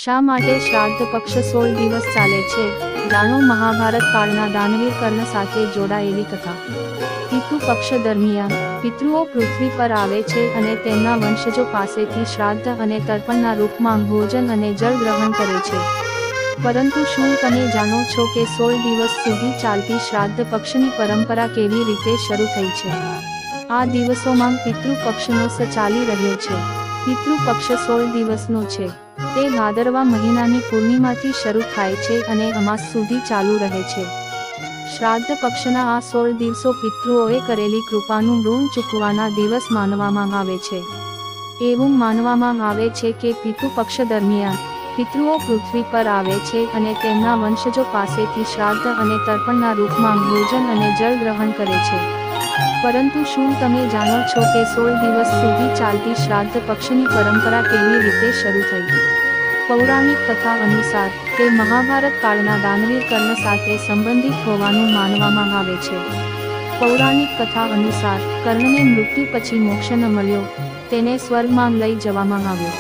શા માટે શ્રાદ્ધ પક્ષ 16 દિવસ ચાલે છે? જાણો મહાભારત કાળના દાનવીર કર્ણ સાથે જોડાયેલી કથા। પિતૃ પક્ષ દરમિયાન પિતૃઓ પૃથ્વી પર આવે છે અને તેમના વંશજો પાસેથી શ્રાદ્ધ અને તર્પણના રૂપમાં ભોજન અને જળ ગ્રહણ કરે છે। પરંતુ શું તમે જાણો છો કે 16 દિવસ સુધી ચાલતી શ્રાદ્ધ પક્ષની પરંપરા કેવી રીતે શરૂ થઈ છે? આ દિવસોમાં પિતૃ પક્ષનો ચાલી રહ્યો છે। પિતૃ પક્ષ 16 દિવસનો છે। તે ભાદરવા મહિનાની પૂર્ણિમાથી શરૂ થાય છે અને અમાસ સુધી ચાલુ રહે છે। શ્રાદ્ધ પક્ષના આ 16 દિવસો પિતૃઓએ કરેલી કૃપાનું ઋણ ચૂકવવાના દિવસ માનવામાં આવે છે। એવું માનવામાં આવે છે કે પિતૃ પક્ષ દરમિયાન પિતૃઓ પૃથ્વી પર આવે છે અને તેમના વંશજો પાસેથી શ્રાદ્ધ અને તર્પણના રૂપમાં ભોજન અને જળ ગ્રહણ કરે છે। પરંતુ શું તમે જાણો છો કે 16 દિવસ સુધી ચાલતી શ્રાદ્ધ પક્ષની પરંપરા કેવી રીતે શરૂ થઈ? પૌરાણિક કથા અનુસાર તે મહાભારત કાળના દાનવીર કર્ણ સાથે સંબંધિત હોવાનું માનવામાં આવે છે। પૌરાણિક કથા અનુસાર કર્ણને મૃત્યુ પછી મોક્ષ ન મળ્યો, તેને સ્વર્ગમાં લઈ જવામાં આવ્યો।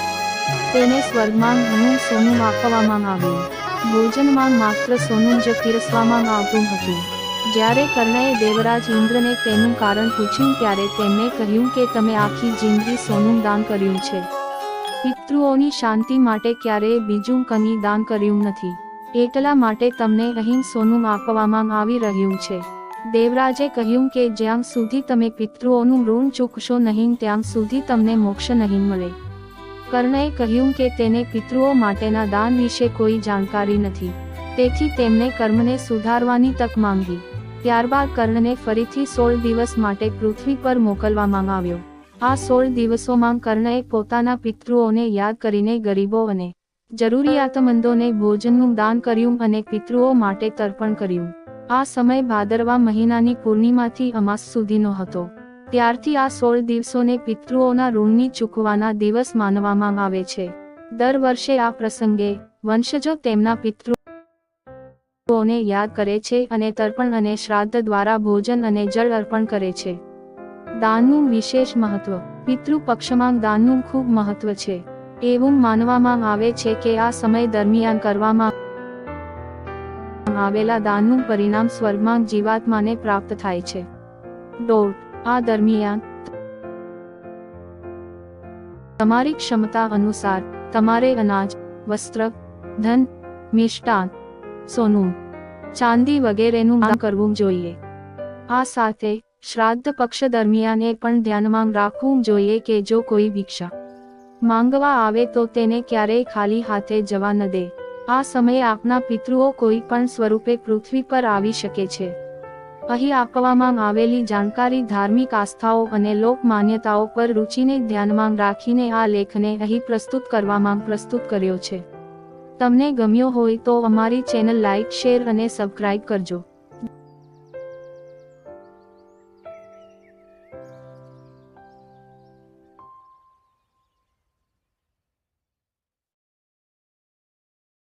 તેને સ્વર્ગમાં ઘણું સોનું આપવામાં આવ્યું। ભોજનમાં માત્ર સોનું જ પીરસવામાં આવતું હતું। જ્યારે કર્ણએ દેવરાજ ઇન્દ્રને તેનું કારણ પૂછ્યું ત્યારે તેમણે કહ્યું કે તમે આખી જિંદગી સોનું દાન કર્યું છે, પિતૃઓની શાંતિ માટે ક્યારેય બીજું કંઈ દાન કર્યું નથી, એટલા માટે તમને અહીં સોનું આપવામાં આવી રહ્યું છે। દેવરાજે કહ્યું કે જ્યાં સુધી તમે પિતૃઓનું ઋણ ચૂકશો નહીં ત્યાં સુધી તમને મોક્ષ નહીં મળે। કર્ણએ કહ્યું કે તેને પિતૃઓ માટેના દાન વિશે કોઈ જાણકારી નથી, તેથી તેમણે કર્મને સુધારવાની તક માંગી। ત્યારબાદ કર્ણને ફરીથી 16 દિવસ માટે પૃથ્વી પર મોકલવામાં આવ્યો। આ 16 દિવસોમાં કર્ણએ પોતાના પિતૃઓને યાદ કરીને ગરીબો અને જરૂરિયાતમંદોને ભોજનનું દાન કર્યું અને પિતૃઓ માટે તર્પણ કર્યું। આ સમય ભાદરવા મહિનાની પૂર્ણિમાથી અમાસ સુધીનો હતો। ત્યારથી આ 16 દિવસોને પિતૃઓના ઋણની ચૂકવવાના દિવસ માનવામાં આવે છે। દર વર્ષે આ પ્રસંગે વંશજો તેમના પિતૃઓને યાદ કરે છે અને તર્પણ અને શ્રાદ્ધ દ્વારા ભોજન અને જળ અર્પણ કરે છે। દાનનું વિશેષ મહત્વ। પિતૃ પક્ષમાં દાનનું ખૂબ મહત્વ છે। એવું માનવામાં આવે છે કે આ સમય દરમિયાન કરવામાં આવેલા દાનનું પરિણામ સ્વર્ગમાં જીવાત્માને પ્રાપ્ત થાય છે। આ દરમિયાન તમારી ક્ષમતા અનુસાર તમારે અનાજ, વસ્ત્ર, ધન, મિષ્ટાન, સોનું, ચાંદી વગેરેનું દાન કરવું જોઈએ। આ સાથે શ્રાદ્ધ પક્ષ દરમિયાન એ પણ ધ્યાનમાં રાખવું જોઈએ કે જો કોઈ ભિક્ષા માંગવા આવે તો તેને ક્યારેય ખાલી હાથે જવા ન દે। આ સમયે આપના પિતૃઓ કોઈ પણ સ્વરૂપે પૃથ્વી પર આવી શકે છે। અહીં આપવામાં આવેલી જાણકારી ધાર્મિક આસ્થાઓ અને લોક માન્યતાઓ પર રુચિને ધ્યાનમાં રાખીને આ લેખને અહીં પ્રસ્તુત કર્યો છે। તમને ગમ્યો હોય તો અમારી ચેનલ લાઇક, શેર અને સબસ્ક્રાઇબ કરજો।